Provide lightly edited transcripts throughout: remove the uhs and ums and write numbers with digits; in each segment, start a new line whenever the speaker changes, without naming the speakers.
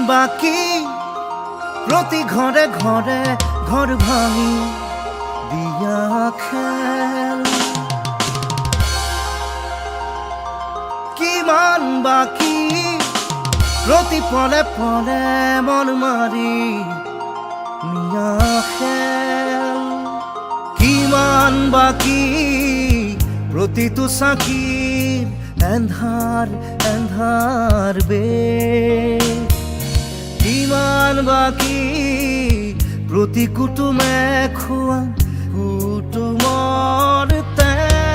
বাকি প্রতি ঘরে ঘরে ঘর ভাঙি দিয়া খেল কিমান বাকি প্রতি পলে পলে মন মারি নিয়া খেল কিমান বাকি প্রতিটো চাকিৰ এন্ধাৰ এন্ধাৰ বে কিমান বাকি প্ৰতি কুটুমে খোৱা কুটুমৰ তেজ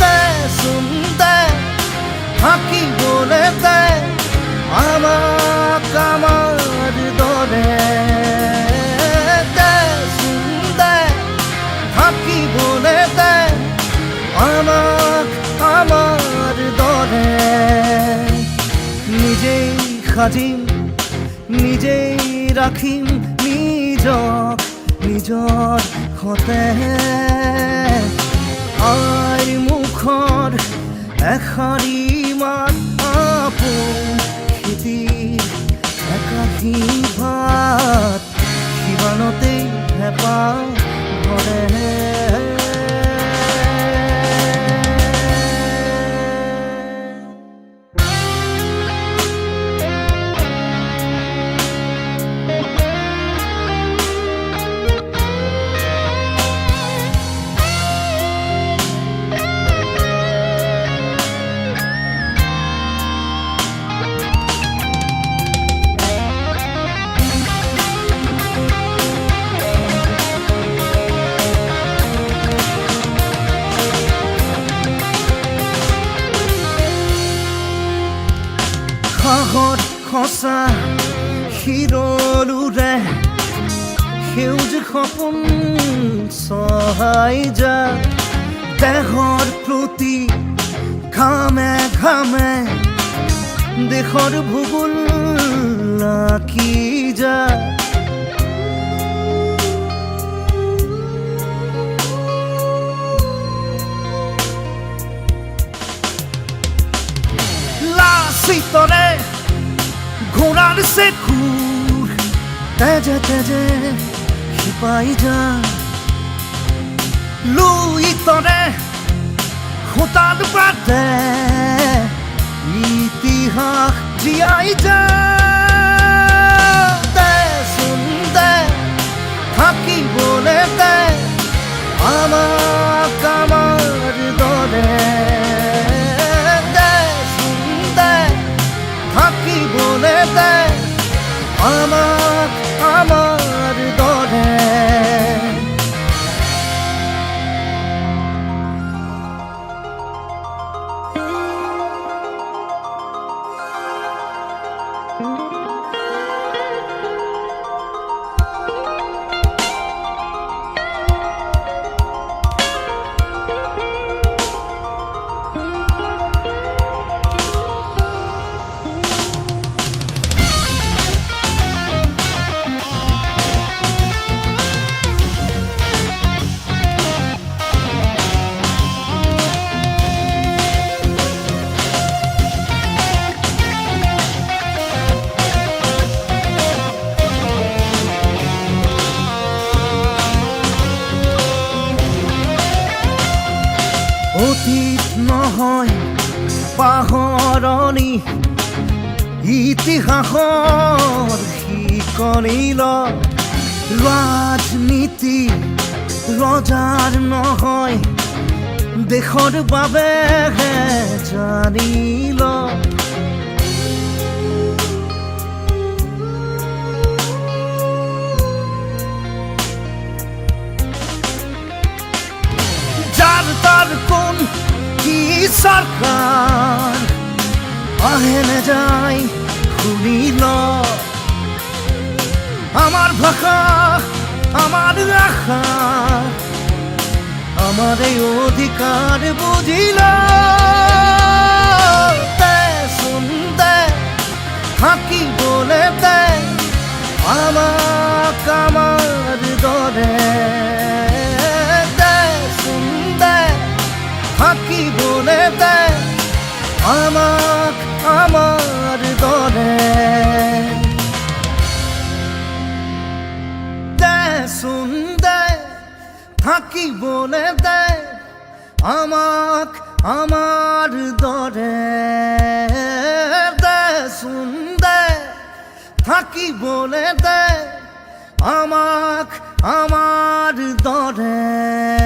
তেজে থাকিবলে আমাক আমাৰ দৰে থাকিবলে আমাক আমাৰ দৰে নিজেই সাজিম নিজেই ৰাখিম নিজক নিজৰ হতে আইৰ মুখৰ এষাৰি মাত আপোন খেতিৰ একাশী ভাত সিমানতেই হেঁপাহ ধৰে সাহত সঁচা শিৰলোৰে সেউজ সপোন চহাই যা দেহৰ প্ৰতি ঘামে ঘামে দেশৰ ভূগোল আঁকি যা লাচিতৰে ঘোঁৰাৰ চেকুৰ তেজে তেজে শিপাই যা লুইতৰে খোঁটাত পাতে ইতিহাস জীয়াই যা থাকিবলে আমাক আমাৰ দৰে থাকিবলে আমাক আমাৰ দৰে অতীত নহয় পাহৰণি ইতিহাসৰ শিকনি ল ৰাজনীতি ৰজাৰ নহয় দেশৰ বাবেহে জানি ল যার তার কোন কি সরকার আহে না যায় শুনিল আমার ভাষা আমার আশা আমার এই অধিকার বুঝিল শুনতে থাকিবলে আমাক আমার দরে থাকিবলে আমাক আমার দরে আমার দরে দে শুন দে থাকি বলে দে আমাক আমার দরে